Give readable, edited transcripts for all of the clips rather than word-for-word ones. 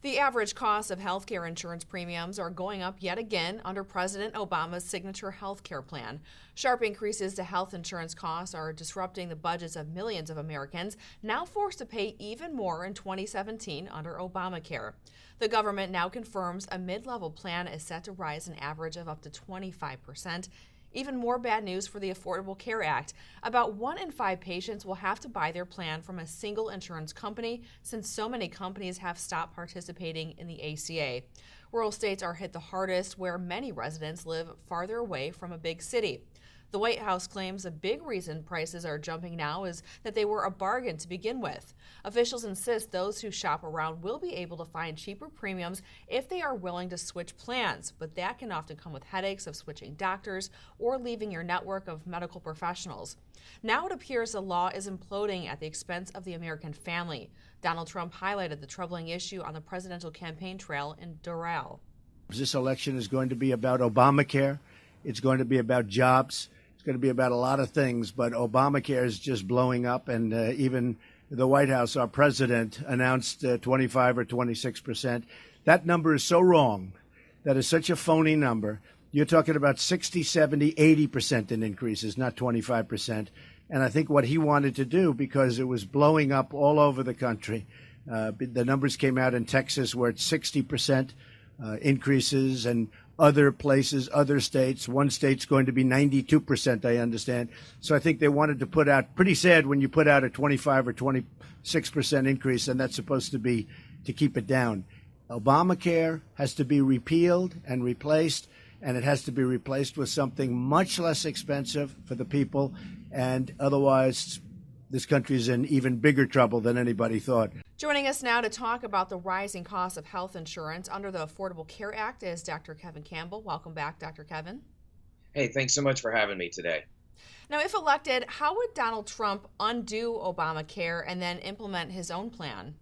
The average cost of healthcare insurance premiums are going up yet again under President Obama's signature healthcare plan. Sharp increases to health insurance costs are disrupting the budgets of millions of Americans, now forced to pay even more in 2017 under Obamacare. The government now confirms a mid-level plan is set to rise an average of up to 25%. Even more bad news for the Affordable Care Act. About 1 in 5 patients will have to buy their plan from a single insurance company since so many companies have stopped participating in the A.C.A. Rural states are hit the hardest, where many residents live farther away from a big city. The White House claims a big reason prices are jumping now is that they were a bargain to begin with. Officials insist those who shop around will be able to find cheaper premiums if they are willing to switch plans, but that can often come with headaches of switching doctors or leaving your network of medical professionals. Now it appears the law is imploding at the expense of the American family. Donald Trump highlighted the troubling issue on the presidential campaign trail in Doral. This election is going to be about Obamacare. It's going to be about jobs. It's going to be about a lot of things, but Obamacare is just blowing up, and even the White House, our president, announced 25 or 26%. That number is so wrong. That is such a phony number. You're talking about 60, 70, 80% in increases, not 25%. And I think what he wanted to do, because it was blowing up all over the country, the numbers came out in Texas where it's 60% increases, and other places, other states. One state's going to be 92%, I understand. So I think they wanted to put out, pretty sad when you put out a 25 or 26% increase, and that's supposed to be to keep it down. Obamacare has to be repealed and replaced, and it has to be replaced with something much less expensive for the people, and otherwise this country is in even bigger trouble than anybody thought. Joining us now to talk about the rising cost of health insurance under the Affordable Care Act is Dr. Kevin Campbell. Welcome back, Dr. Kevin. Hey, thanks so much for having me today. Now, if elected, how would Donald Trump undo Obamacare and then implement his own plan?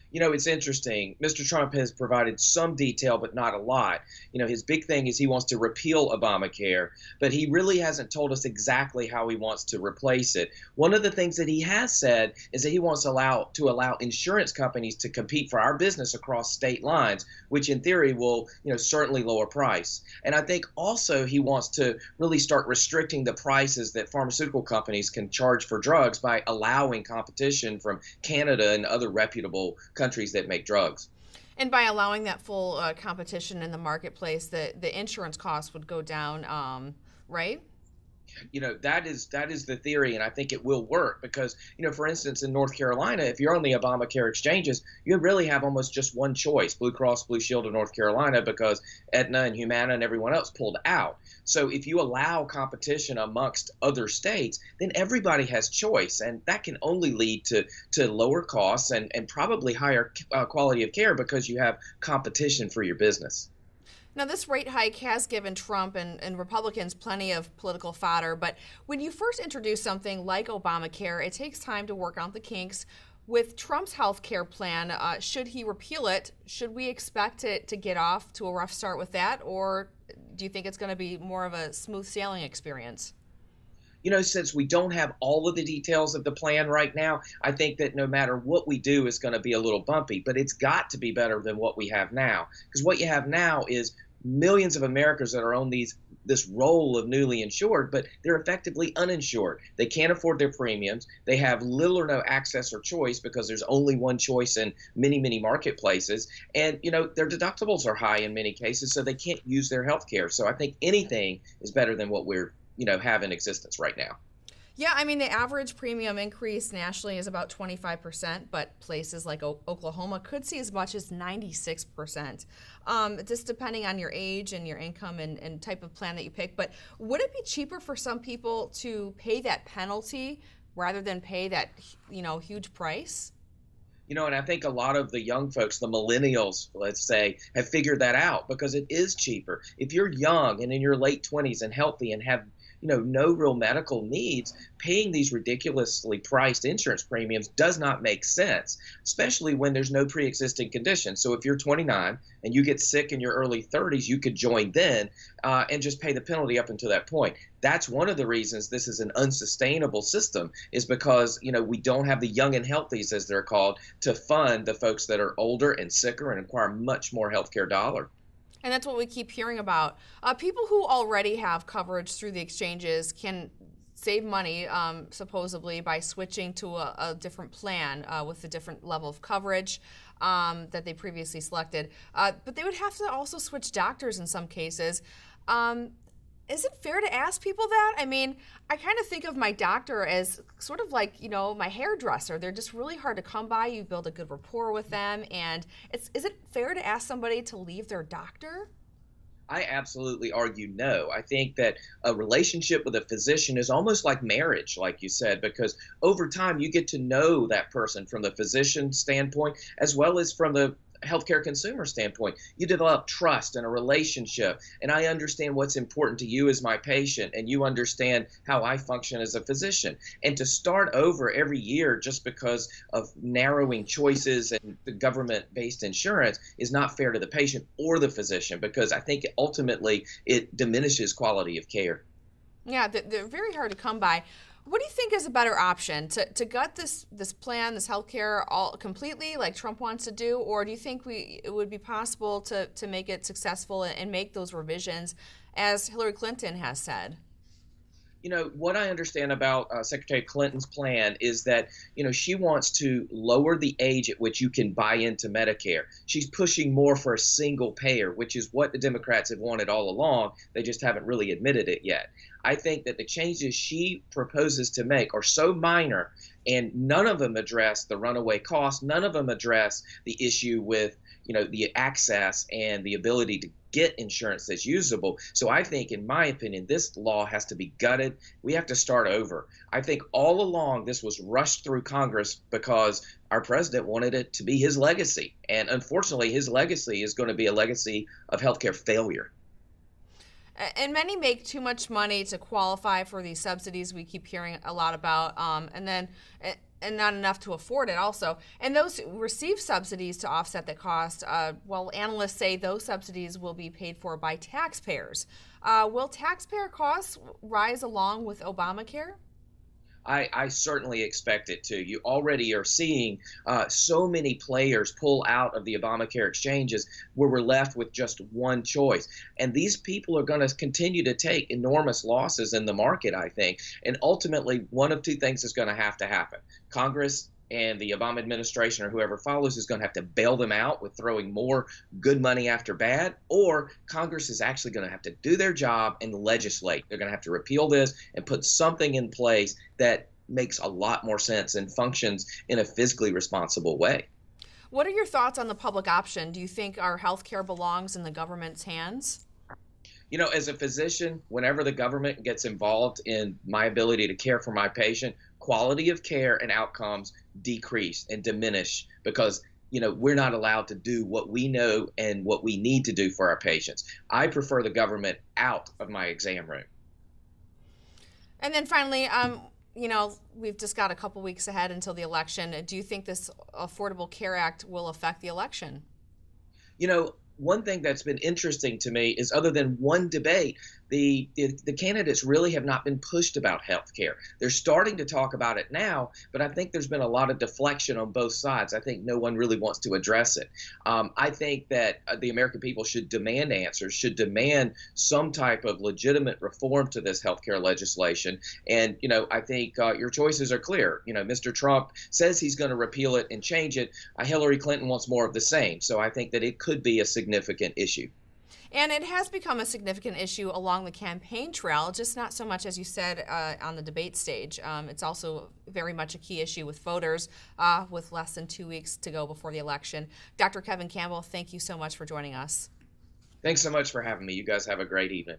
You know, it's interesting. Mr. Trump has provided some detail, but not a lot. You know, his big thing is he wants to repeal Obamacare, but he really hasn't told us exactly how he wants to replace it. One of the things that he has said is that he wants to allow insurance companies to compete for our business across state lines, which in theory will, certainly lower price. And I think also he wants to really start restricting the prices that pharmaceutical companies can charge for drugs by allowing competition from Canada and other reputable countries that make drugs. And by allowing that full competition in the marketplace, the insurance costs would go down, right? That is the theory, and I think it will work because, for instance, in North Carolina, if you're on the Obamacare exchanges, you really have almost just one choice, Blue Cross Blue Shield of North Carolina, because Aetna and Humana and everyone else pulled out. So if you allow competition amongst other states, then everybody has choice, and that can only lead to lower costs and probably higher quality of care because you have competition for your business. Now, this rate hike has given Trump and Republicans plenty of political fodder, but when you first introduce something like Obamacare, it takes time to work out the kinks. With Trump's health care plan, should he repeal it, should we expect it to get off to a rough start with that, or do you think it's going to be more of a smooth sailing experience? Since we don't have all of the details of the plan right now, I think that no matter what we do is going to be a little bumpy, but it's got to be better than what we have now. Because what you have now is millions of Americans that are on this role of newly insured, but they're effectively uninsured. They can't afford their premiums. They have little or no access or choice because there's only one choice in many, many marketplaces. And, their deductibles are high in many cases, so they can't use their health care. So I think anything is better than what we're, have in existence right now. Yeah, I mean, the average premium increase nationally is about 25%, but places like Oklahoma could see as much as 96%, just depending on your age and your income and type of plan that you pick. But would it be cheaper for some people to pay that penalty rather than pay that, huge price? And I think a lot of the young folks, the millennials, let's say, have figured that out because it is cheaper. If you're young and in your late 20s and healthy and have no real medical needs, paying these ridiculously priced insurance premiums does not make sense, especially when there's no pre-existing condition. So if you're 29 and you get sick in your early 30s, you could join then and just pay the penalty up until that point. That's one of the reasons this is an unsustainable system, is because we don't have the young and healthies, as they're called, to fund the folks that are older and sicker and require much more healthcare dollar. And that's what we keep hearing about. People who already have coverage through the exchanges can save money, supposedly, by switching to a different plan with a different level of coverage that they previously selected. But they would have to also switch doctors in some cases. Is it fair to ask people that? I mean, I kind of think of my doctor as sort of like, my hairdresser. They're just really hard to come by. You build a good rapport with them. And is it fair to ask somebody to leave their doctor? I absolutely argue no. I think that a relationship with a physician is almost like marriage, like you said, because over time you get to know that person from the physician standpoint as well as from the healthcare consumer standpoint. You develop trust and a relationship, and I understand what's important to you as my patient, and you understand how I function as a physician. And to start over every year just because of narrowing choices and the government-based insurance is not fair to the patient or the physician, because I think ultimately it diminishes quality of care. Yeah, they're very hard to come by. What do you think is a better option, to gut this plan, this healthcare all completely like Trump wants to do, or do you think it would be possible to make it successful and make those revisions as Hillary Clinton has said? What I understand about Secretary Clinton's plan is that, she wants to lower the age at which you can buy into Medicare. She's pushing more for a single payer, which is what the Democrats have wanted all along. They just haven't really admitted it yet. I think that the changes she proposes to make are so minor, and none of them address the runaway cost. None of them address the issue with, the access and the ability to get insurance that's usable. So I think, in my opinion, this law has to be gutted. We have to start over. I think all along this was rushed through Congress because our president wanted it to be his legacy. And unfortunately, his legacy is going to be a legacy of healthcare failure. And many make too much money to qualify for these subsidies we keep hearing a lot about, and not enough to afford it also. And those who receive subsidies to offset the cost, analysts say those subsidies will be paid for by taxpayers. Will taxpayer costs rise along with Obamacare? I certainly expect it to. You already are seeing so many players pull out of the Obamacare exchanges where we're left with just one choice. And these people are going to continue to take enormous losses in the market, I think. And ultimately, one of two things is going to happen. Congress and the Obama administration or whoever follows is going to have to bail them out with throwing more good money after bad, or Congress is actually going to have to do their job and legislate. They're going to have to repeal this and put something in place that makes a lot more sense and functions in a fiscally responsible way. What are your thoughts on the public option? Do you think our health care belongs in the government's hands? As a physician, whenever the government gets involved in my ability to care for my patient, quality of care and outcomes decrease and diminish because, we're not allowed to do what we know and what we need to do for our patients. I prefer the government out of my exam room. And then finally, we've just got a couple weeks ahead until the election. Do you think this Affordable Care Act will affect the election? One thing that's been interesting to me is, other than one debate, the candidates really have not been pushed about health care. They're starting to talk about it now, but I think there's been a lot of deflection on both sides. I think no one really wants to address it. I think that the American people should demand answers, should demand some type of legitimate reform to this health care legislation. And, I think your choices are clear. Mr. Trump says he's going to repeal it and change it. Hillary Clinton wants more of the same. So I think that it could be a significant issue. And it has become a significant issue along the campaign trail, just not so much, as you said, on the debate stage. It's also very much a key issue with voters with less than 2 weeks to go before the election. Dr. Kevin Campbell, thank you so much for joining us. Thanks so much for having me. You guys have a great evening.